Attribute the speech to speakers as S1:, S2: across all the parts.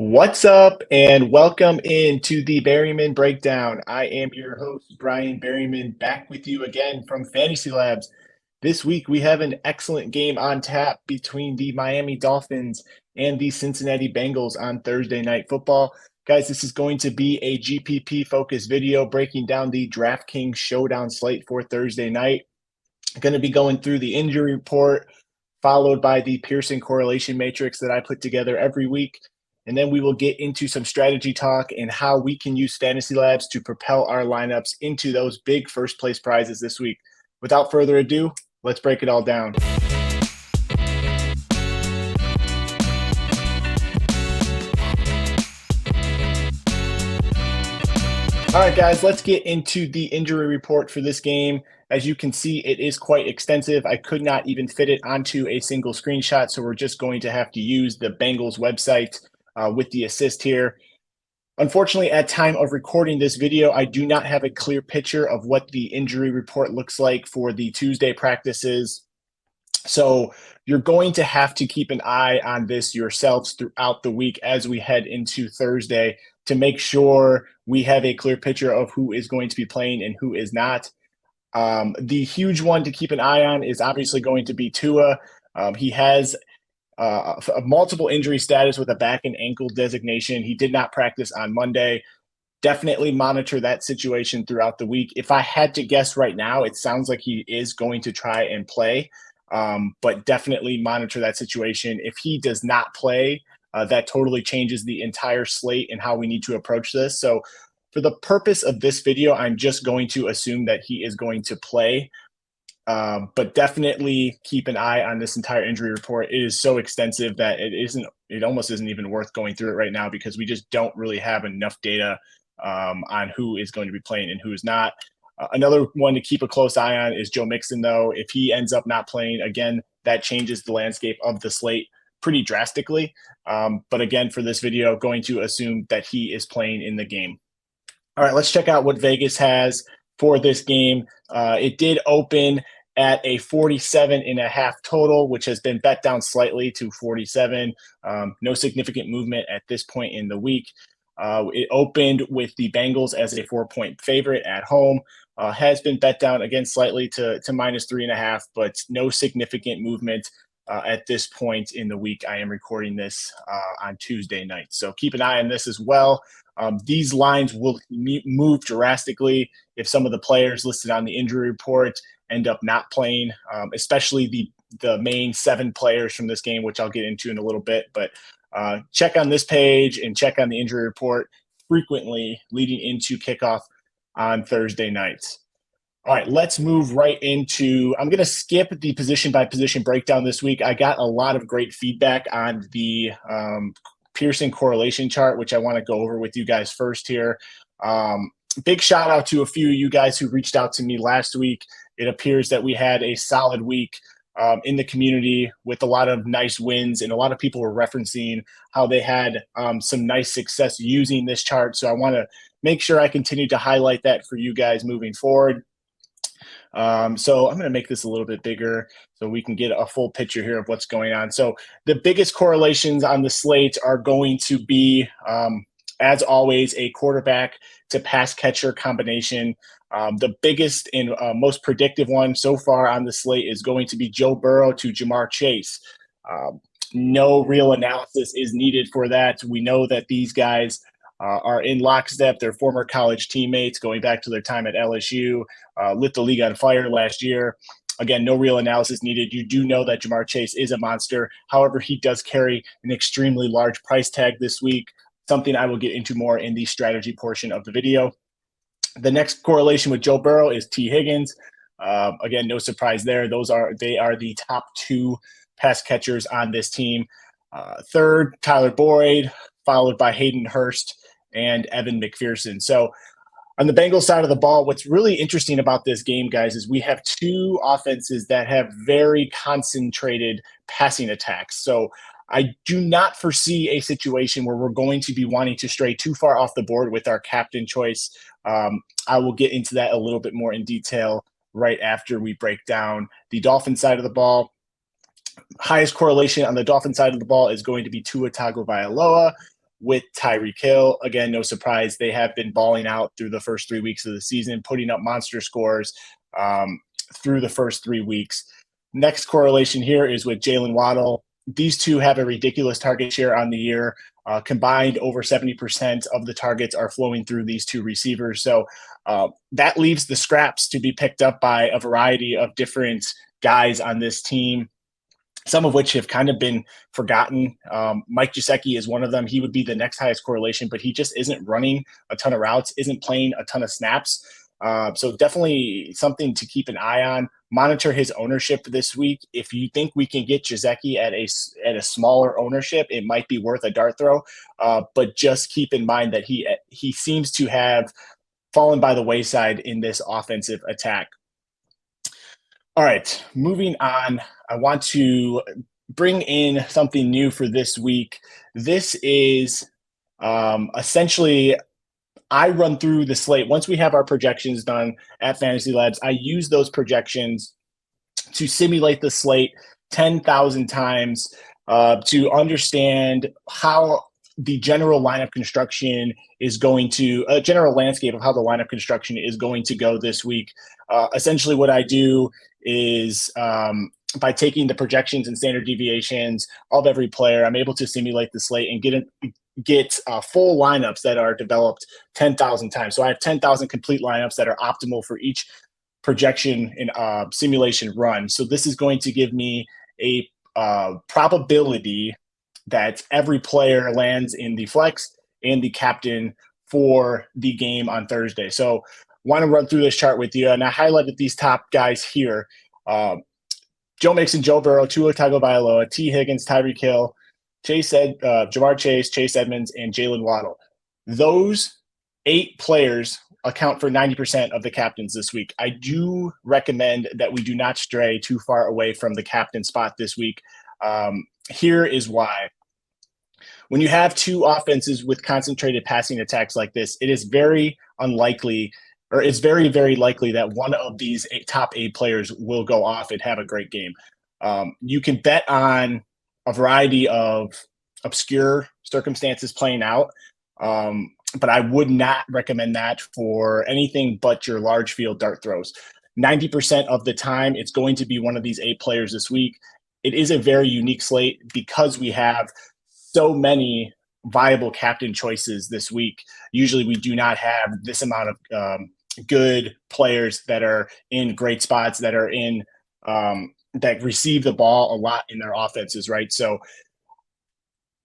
S1: What's up, and welcome into the Berryman Breakdown. I am your host, Brian Berryman, back with you again from FantasyLabs. This week, we have an excellent game on tap between the Miami Dolphins and the Cincinnati Bengals on Thursday Night Football. Guys, this is going to be a GPP-focused video breaking down the DraftKings Showdown slate for Thursday night. Going to be going through the injury report, followed by the Pearson correlation matrix that I put together every week. And then we will get into some strategy talk and how we can use FantasyLabs to propel our lineups into those big first place prizes this week. Without further ado, let's break it all down. All right, guys, let's get into the injury report for this game. As you can see, it is quite extensive. I could not even fit it onto a single screenshot, so we're just going to have to use the Bengals website with the assist here. Unfortunately, at time of recording this video, I do not have a clear picture of what the injury report looks like for the Tuesday practices. So you're going to have to keep an eye on this yourselves throughout the week as we head into Thursday to make sure we have a clear picture of who is going to be playing and who is not. The huge one to keep an eye on is obviously going to be Tua. He has a multiple injury status with a back and ankle designation. He did not practice on Monday. Definitely monitor that situation throughout the week. If I had to guess right now, it sounds like he is going to try and play, but definitely monitor that situation. If he does not play, that totally changes the entire slate and how we need to approach this. So for the purpose of this video, I'm just going to assume that he is going to play. But definitely keep an eye on this entire injury report. It is so extensive that it almost isn't even worth going through it right now because we just don't really have enough data on who is going to be playing and who is not. Another one to keep a close eye on is Joe Mixon, though. If he ends up not playing, again, that changes the landscape of the slate pretty drastically. But again, for this video, going to assume that he is playing in the game. All right, let's check out what Vegas has for this game. It did open at a 47.5 total, which has been bet down slightly to 47. No significant movement at this point in the week. It opened with the Bengals as a 4-point favorite at home. Has been bet down again slightly to -3.5, but no significant movement at this point in the week. I am recording this on Tuesday night, so keep an eye on this as well. These lines will move drastically if some of the players listed on the injury report end up not playing, especially the main 7 players from this game, which I'll get into in a little bit. But check on this page and check on the injury report frequently leading into kickoff on Thursday nights. All right, let's move right into – I'm going to skip the position-by-position breakdown this week. I got a lot of great feedback on the Pearson correlation chart, which I want to go over with you guys first here. Big shout out to a few of you guys who reached out to me last week. It appears that we had a solid week in the community with a lot of nice wins, and a lot of people were referencing how they had some nice success using this chart. So I want to make sure I continue to highlight that for you guys moving forward. So I'm going to make this a little bit bigger so we can get a full picture here of what's going on. So the biggest correlations on the slate are going to be, as always, a quarterback to pass catcher combination. The biggest and most predictive one so far on the slate is going to be Joe Burrow to Jamar Chase. No real analysis is needed for that. We know that these guys are in lockstep. They're former college teammates going back to their time at LSU, lit the league on fire last year. Again, no real analysis needed. You do know that Jamar Chase is a monster. However, he does carry an extremely large price tag this week, something I will get into more in the strategy portion of the video. The next correlation with Joe Burrow is T. Higgins. Again, no surprise there. They are the top 2 pass catchers on this team. Third, Tyler Boyd, followed by Hayden Hurst and Evan McPherson. So on the Bengals side of the ball, what's really interesting about this game, guys, is we have 2 offenses that have very concentrated passing attacks. So I do not foresee a situation where we're going to be wanting to stray too far off the board with our captain choice. I will get into that a little bit more in detail right after we break down the Dolphin side of the ball. Highest correlation on the Dolphin side of the ball is going to be Tua Tagovailoa. with Tyreek Hill. Again, no surprise, they have been balling out through the first 3 weeks of the season, putting up monster scores through the first 3 weeks. Next correlation here is with Jalen Waddle. These two have a ridiculous target share on the year. Combined, over 70% of the targets are flowing through these two receivers. So that leaves the scraps to be picked up by a variety of different guys on this team, some of which have kind of been forgotten. Mike Gesicki is one of them. He would be the next highest correlation, but he just isn't running a ton of routes, isn't playing a ton of snaps. So definitely something to keep an eye on. Monitor his ownership this week. If you think we can get Gesicki at a smaller ownership, it might be worth a dart throw. But just keep in mind that he seems to have fallen by the wayside in this offensive attack. All right, moving on. I want to bring in something new for this week. This is essentially, I run through the slate. Once we have our projections done at FantasyLabs, I use those projections to simulate the slate 10,000 times to understand how the general lineup construction is going to, a general landscape of how the lineup construction is going to go this week. Essentially what I do is by taking the projections and standard deviations of every player, I'm able to simulate the slate and get full lineups that are developed 10,000 times. So I have 10,000 complete lineups that are optimal for each projection and simulation run. So this is going to give me a probability that every player lands in the flex and the captain for the game on Thursday. So want to run through this chart with you. And I highlighted these top guys here. Joe Mixon, Joe Burrow, Tua Tagovailoa, T. Higgins, Tyreek Hill, Jamar Chase, Chase Edmonds, and Jalen Waddle. Those 8 players account for 90% of the captains this week. I do recommend that we do not stray too far away from the captain spot this week. Here is why. When you have two offenses with concentrated passing attacks like this, it is very unlikely, or it's very, very likely that one of these top 8 players will go off and have a great game. You can bet on a variety of obscure circumstances playing out, but I would not recommend that for anything but your large field dart throws. 90% of the time, it's going to be one of these 8 players this week. It is a very unique slate because we have so many viable captain choices this week. Usually we do not have this amount of good players that are in great spots, that are in that receive the ball a lot in their offenses, right? So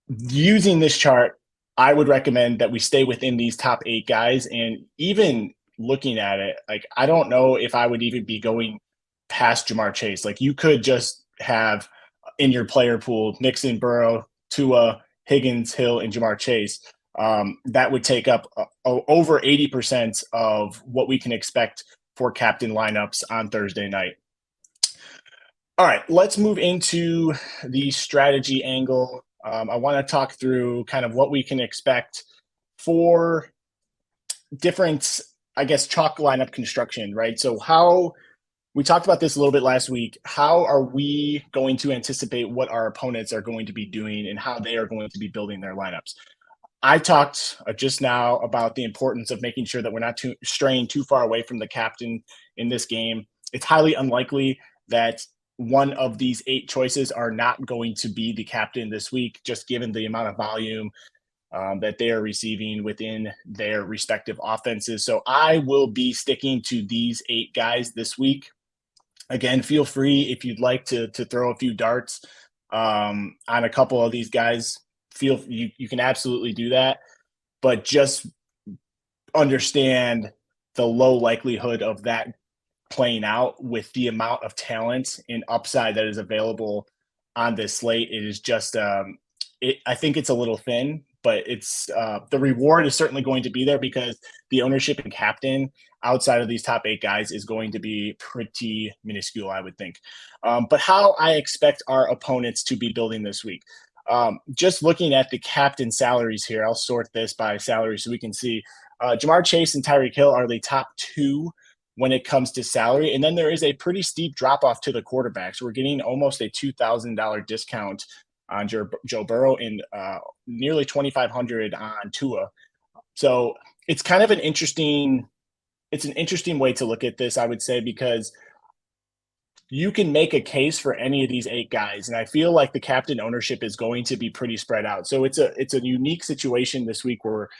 S1: using this chart, I would recommend that we stay within these top 8 guys. And even looking at it, like, I don't know if I would even be going past Jamar Chase. Like, you could just have in your player pool Mixon, Burrow, Tua, Higgins, Hill, and Jamar Chase. That would take up over 80% of what we can expect for captain lineups on Thursday night. All right, let's move into the strategy angle. I want to talk through kind of what we can expect for different, I guess, chalk lineup construction, right? So how we talked about this a little bit last week. How are we going to anticipate what our opponents are going to be doing and how they are going to be building their lineups? I talked just now about the importance of making sure that we're not straying too far away from the captain in this game. It's highly unlikely that one of these 8 choices are not going to be the captain this week, just given the amount of volume that they are receiving within their respective offenses. So I will be sticking to these 8 guys this week. Again, feel free if you'd like to throw a few darts on a couple of these guys. You can absolutely do that, but just understand the low likelihood of that playing out with the amount of talent and upside that is available on this slate. It is just, I think it's a little thin, but it's the reward is certainly going to be there because the ownership and captain outside of these top 8 guys is going to be pretty minuscule, I would think. But how I expect our opponents to be building this week. Just looking at the captain salaries here, I'll sort this by salary so we can see. Jamar Chase and Tyreek Hill are the top 2 when it comes to salary. And then there is a pretty steep drop off to the quarterbacks. We're getting almost a $2,000 discount on Joe Burrow and nearly 2,500 on Tua. So it's kind of an interesting way to look at this, I would say, because you can make a case for any of these 8 guys, and I feel like the captain ownership is going to be pretty spread out. So it's a unique situation this week where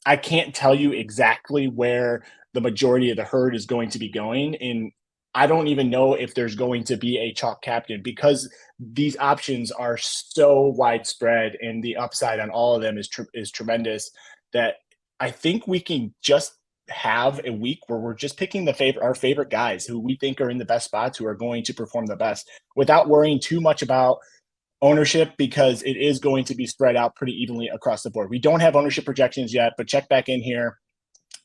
S1: I can't tell you exactly where the majority of the herd is going to be going. And I don't even know if there's going to be a chalk captain because these options are so widespread and the upside on all of them is tremendous that I think we can just have a week where we're just picking our favorite guys who we think are in the best spots, who are going to perform the best without worrying too much about ownership, because it is going to be spread out pretty evenly across the board. We don't have ownership projections yet, but check back in here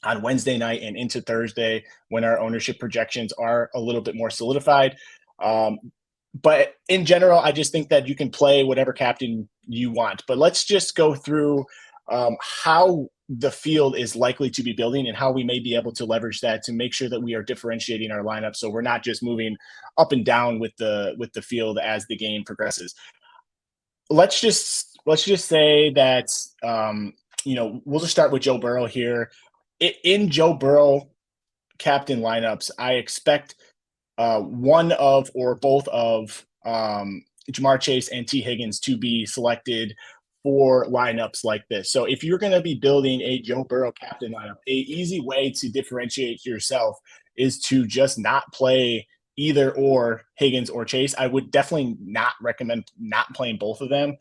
S1: on Wednesday night and into Thursday when our ownership projections are a little bit more solidified. But in general, I just think that you can play whatever captain you want. But let's just go through how the field is likely to be building and how we may be able to leverage that to make sure that we are differentiating our lineup, so we're not just moving up and down with the field as the game progresses. Let's just say that we'll just start with Joe Burrow here. In Joe Burrow captain lineups, I expect one of or both of Ja'Marr Chase and T. Higgins to be selected for lineups like this. So if you're going to be building a Joe Burrow captain lineup, a easy way to differentiate yourself is to just not play either or Higgins or Chase. I would definitely not recommend not playing both of them.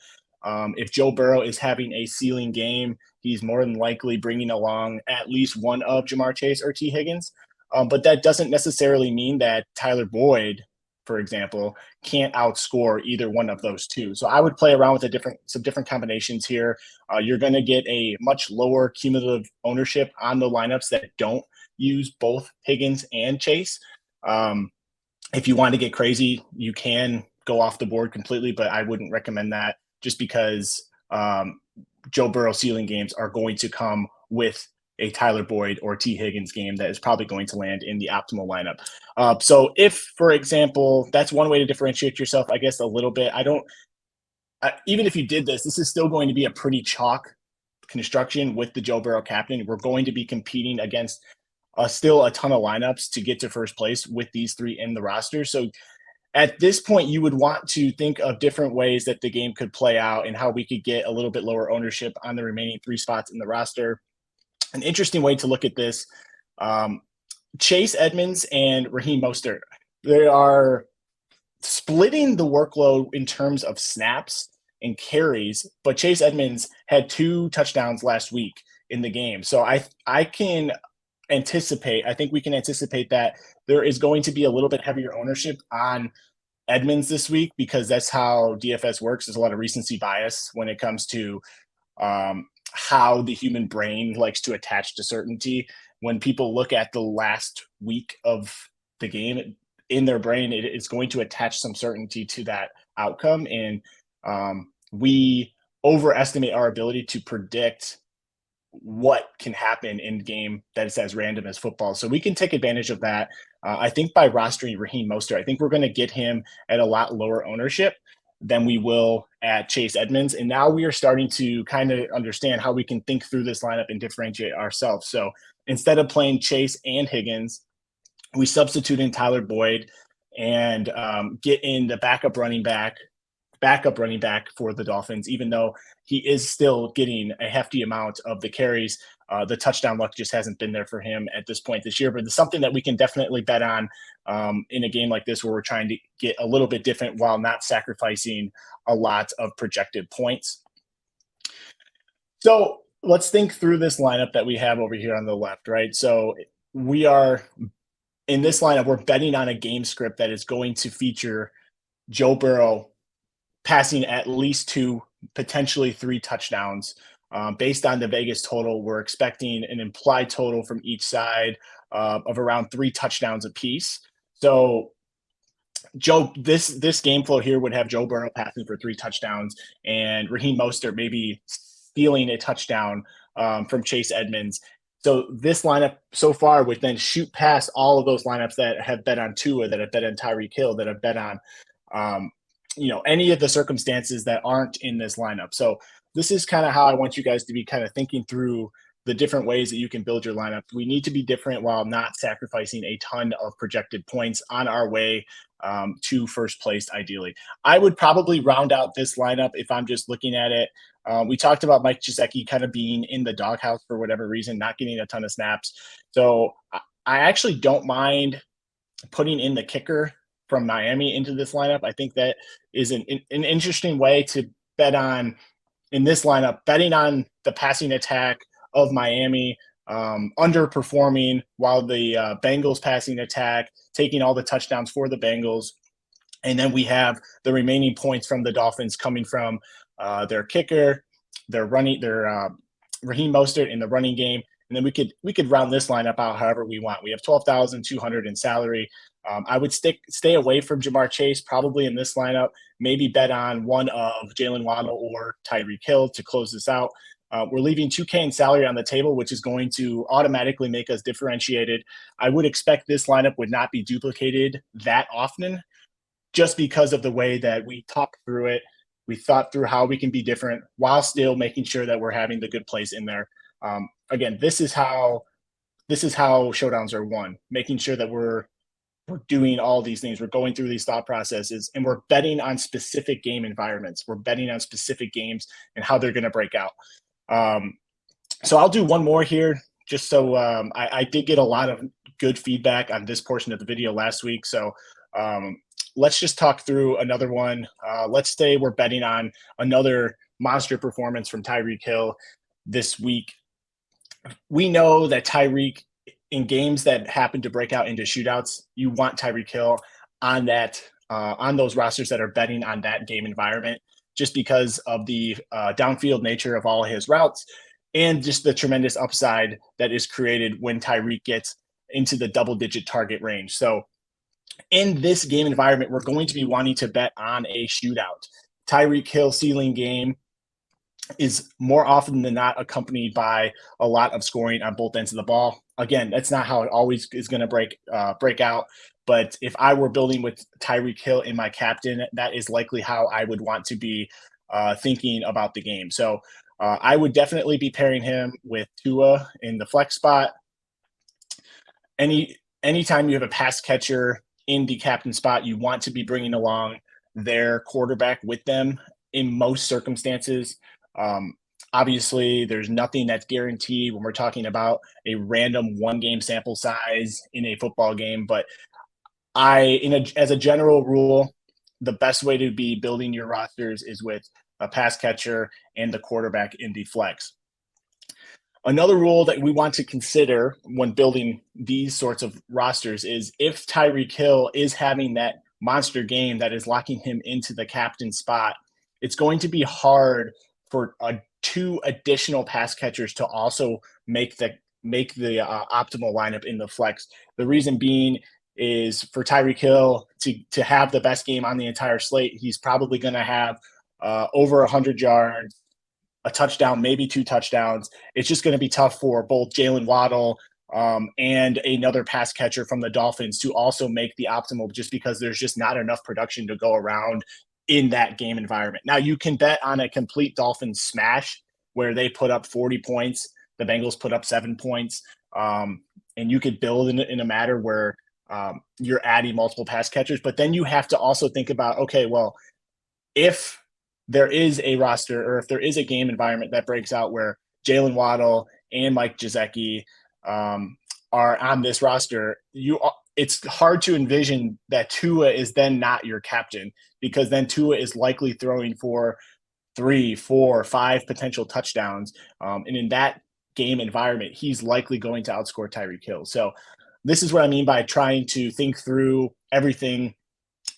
S1: If Joe Burrow is having a ceiling game, he's more than likely bringing along at least one of Ja'Marr Chase or T. Higgins. But that doesn't necessarily mean that Tyler Boyd, for example, can't outscore either one of those two. So I would play around with some different combinations here. You're going to get a much lower cumulative ownership on the lineups that don't use both Higgins and Chase. If you want to get crazy, you can go off the board completely, but I wouldn't recommend that just because Joe Burrow ceiling games are going to come with a Tyler Boyd or T. Higgins game that is probably going to land in the optimal lineup. So if, for example, that's one way to differentiate yourself, I guess, a little bit. Even if you did this is still going to be a pretty chalk construction with the Joe Burrow captain. We're going to be competing against still a ton of lineups to get to first place with these 3 in the roster. So at this point, you would want to think of different ways that the game could play out and how we could get a little bit lower ownership on the remaining 3 spots in the roster. An interesting way to look at this, Chase Edmonds and Raheem Mostert, they are splitting the workload in terms of snaps and carries, but Chase Edmonds had 2 touchdowns last week in the game. So I think we can anticipate that there is going to be a little bit heavier ownership on Edmonds this week because that's how DFS works. There's a lot of recency bias when it comes to how the human brain likes to attach to certainty. When people look at the last week of the game in their brain, it is going to attach some certainty to that outcome. And we overestimate our ability to predict what can happen in game that is as random as football. So we can take advantage of that. I think by rostering Raheem Mostert, I think we're going to get him at a lot lower ownership than we will at Chase Edmonds. And now we are starting to kind of understand how we can think through this lineup and differentiate ourselves. So instead of playing Chase and Higgins, we substitute in Tyler Boyd and get in the backup running back for the Dolphins, even though he is still getting a hefty amount of the carries. The touchdown luck just hasn't been there for him at this point this year, but it's something that we can definitely bet on in a game like this where we're trying to get a little bit different while not sacrificing a lot of projected points. So let's think through this lineup that we have over here on the left, right? So we are in this lineup, we're betting on a game script that is going to feature Joe Burrow passing at least 2, potentially 3 touchdowns. Based on the Vegas total, we're expecting an implied total from each side of around 3 touchdowns apiece. So this game flow here would have Joe Burrow passing for 3 touchdowns and Raheem Mostert maybe stealing a touchdown from Chase Edmonds. So this lineup so far would then shoot past all of those lineups that have bet on Tua, that have bet on Tyreek Hill, that have bet on any of the circumstances that aren't in this lineup. So this is kind of how I want you guys to be kind of thinking through the different ways that you can build your lineup. We need to be different while not sacrificing a ton of projected points on our way to first place, ideally. I would probably round out this lineup if I'm just looking at it. We talked about Mike Gesicki kind of being in the doghouse for whatever reason, not getting a ton of snaps. So I actually don't mind putting in the kicker from Miami into this lineup. I think that is an interesting way to bet on in this lineup, betting on the passing attack of Miami underperforming while the Bengals passing attack taking all the touchdowns for the Bengals. And then we have the remaining points from the Dolphins coming from their kicker, their Raheem Mostert in the running game. And then we could round this lineup out however we want. We have 12,200 in salary. I would stay away from Jamar Chase probably in this lineup. Maybe bet on one of Jalen Waddle or Tyreek Hill to close this out. We're leaving $2K in salary on the table, which is going to automatically make us differentiated. I would expect this lineup would not be duplicated that often, just because of the way that we talked through it. We thought through how we can be different while still making sure that we're having the good plays in there. Again, this is how showdowns are won, making sure that we're doing all these things. We're going through these thought processes, and we're betting on specific game environments. We're betting on specific games and how they're going to break out. So I'll do one more here, just so I did get a lot of good feedback on this portion of the video last week. So let's just talk through another one. Let's say we're betting on another monster performance from Tyreek Hill this week. We know that Tyreek, in games that happen to break out into shootouts, you want Tyreek Hill on those rosters that are betting on that game environment, just because of the downfield nature of all his routes and just the tremendous upside that is created when Tyreek gets into the double-digit target range. So in this game environment, we're going to be wanting to bet on a shootout. Tyreek Hill ceiling game is more often than not accompanied by a lot of scoring on both ends of the ball. Again, that's not how it always is going to break out. But if I were building with Tyreek Hill in my captain, that is likely how I would want to be thinking about the game. So I would definitely be pairing him with Tua in the flex spot. Anytime you have a pass catcher in the captain spot, you want to be bringing along their quarterback with them in most circumstances. Obviously, there's nothing that's guaranteed when we're talking about a random one-game sample size in a football game. But as a general rule, the best way to be building your rosters is with a pass catcher and the quarterback in the flex. Another rule that we want to consider when building these sorts of rosters is if Tyreek Hill is having that monster game that is locking him into the captain spot, it's going to be hard for two additional pass catchers to also make the optimal lineup in the flex. The reason being is for Tyreek Hill to have the best game on the entire slate, he's probably going to have over 100 yards, a touchdown, maybe 2 touchdowns. It's just going to be tough for both Jalen Waddle and another pass catcher from the Dolphins to also make the optimal, just because there's just not enough production to go around in that game environment. Now, you can bet on a complete Dolphins smash where they put up 40 points, the Bengals put up 7 points, and you could build in a matter where you're adding multiple pass catchers. But then you have to also think about, okay, well, if there is a roster or if there is a game environment that breaks out where Jalen Waddle and Mike Gesicki are on this roster, it's hard to envision that Tua is then not your captain, because then Tua is likely throwing for 3, 4, 5 potential touchdowns. And in that game environment, he's likely going to outscore Tyreek Hill. So this is what I mean by trying to think through everything.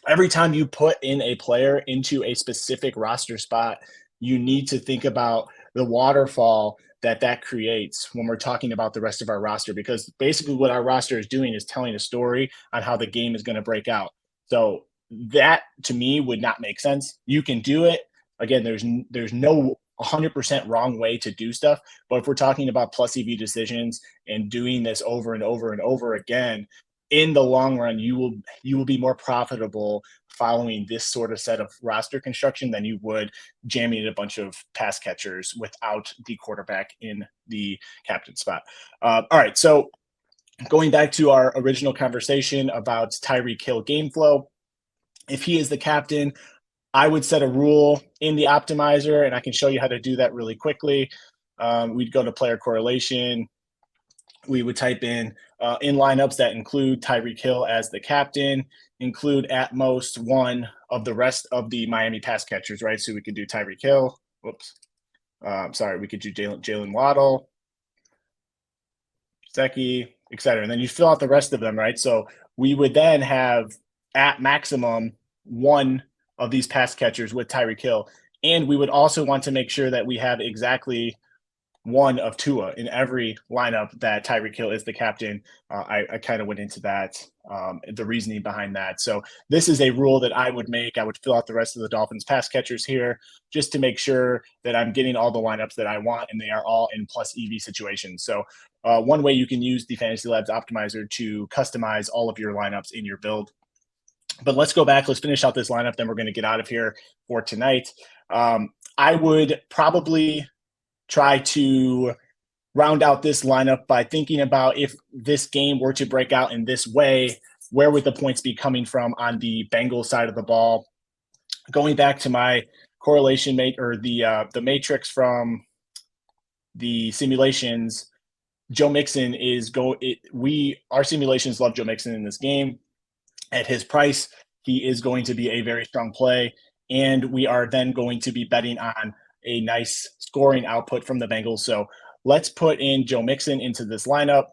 S1: Every time you put in a player into a specific roster spot, you need to think about the waterfall that creates when we're talking about the rest of our roster, because basically what our roster is doing is telling a story on how the game is going to break out. So that to me would not make sense. You can do it. Again, there's no 100% wrong way to do stuff. But if we're talking about plus EV decisions and doing this over and over and over again, in the long run, you will be more profitable following this sort of set of roster construction than you would jamming a bunch of pass catchers without the quarterback in the captain spot. All right, so going back to our original conversation about Tyreek Hill game flow, if he is the captain, I would set a rule in the optimizer, and I can show you how to do that really quickly. We'd go to player correlation. We would type in lineups that include Tyreek Hill as the captain, include at most one of the rest of the Miami pass catchers, right? So we could do Tyreek Hill. Whoops. We could do Jalen Waddle, Gesicki, et cetera. And then you fill out the rest of them, right? So we would then have at maximum one of these pass catchers with Tyreek Hill. And we would also want to make sure that we have exactly one of Tua in every lineup that Tyreek Hill is the captain. I kind of went into that, the reasoning behind that. So this is a rule that I would make. I would fill out the rest of the Dolphins pass catchers here just to make sure that I'm getting all the lineups that I want and they are all in plus EV situations. So one way you can use the FantasyLabs optimizer to customize all of your lineups in your build. But let's go back. Let's finish out this lineup. Then we're going to get out of here for tonight. I would probably try to round out this lineup by thinking about if this game were to break out in this way, where would the points be coming from on the Bengals side of the ball? Going back to my correlation the matrix from the simulations, Joe Mixon is our simulations love Joe Mixon in this game. At his price, he is going to be a very strong play, and we are then going to be betting on a nice scoring output from the Bengals. So let's put in Joe Mixon into this lineup,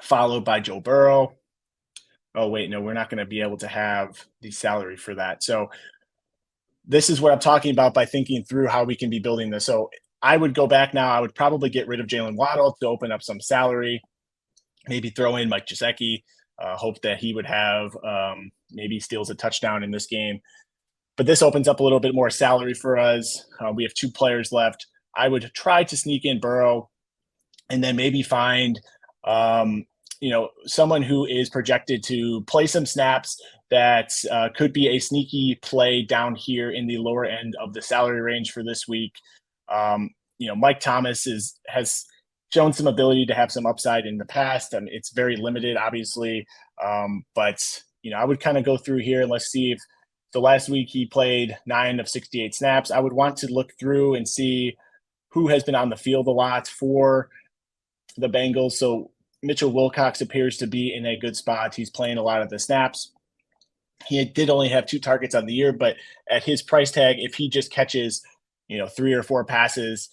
S1: followed by Joe Burrow. Oh, wait, no, we're not going to be able to have the salary for that. So this is what I'm talking about by thinking through how we can be building this. So I would go back now. I would probably get rid of Jalen Waddle to open up some salary, maybe throw in Mike Gesicki, hope that he would have maybe steals a touchdown in this game. But this opens up a little bit more salary for us. We have 2 players left. I would try to sneak in Burrow and then maybe find, someone who is projected to play some snaps that could be a sneaky play down here in the lower end of the salary range for this week. Mike Thomas has shown some ability to have some upside in the past. It's very limited, obviously. But I would kind of go through here and let's see if the last week he played 9 of 68 snaps. I would want to look through and see who has been on the field a lot for the Bengals. So Mitchell Wilcox appears to be in a good spot. He's playing a lot of the snaps. He did only have 2 targets on the year, but at his price tag, if he just catches, 3 or 4 passes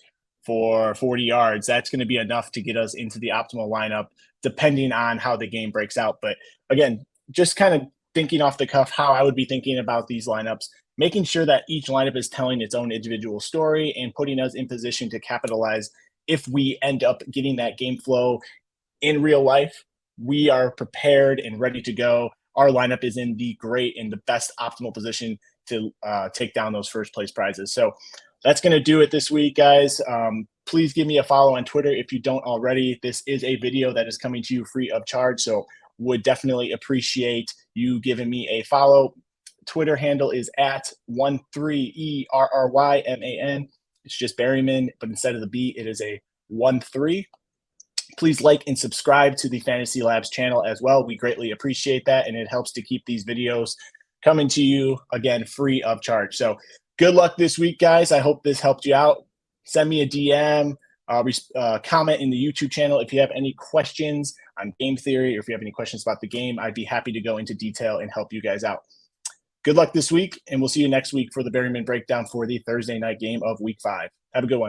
S1: for 40 yards, that's going to be enough to get us into the optimal lineup, depending on how the game breaks out. But again, just kind of thinking off the cuff how I would be thinking about these lineups, making sure that each lineup is telling its own individual story and putting us in position to capitalize if we end up getting that game flow in real life. We are prepared and ready to go. Our lineup is in the best optimal position to take down those first place prizes. So that's going to do it this week, guys. Please give me a follow on Twitter if you don't already. This is a video that is coming to you free of charge, so would definitely appreciate you giving me a follow. Twitter handle is at 13ERRYMAN. It's just Berryman, but instead of the B, it is a 13. Please like and subscribe to the FantasyLabs channel as well. We greatly appreciate that, and it helps to keep these videos coming to you, again, free of charge. So good luck this week, guys. I hope this helped you out. Send me a DM, comment in the YouTube channel if you have any questions on game theory or if you have any questions about the game. I'd be happy to go into detail and help you guys out. Good luck this week, and we'll see you next week for the Berryman breakdown for the Thursday night game of Week 5. Have a good one.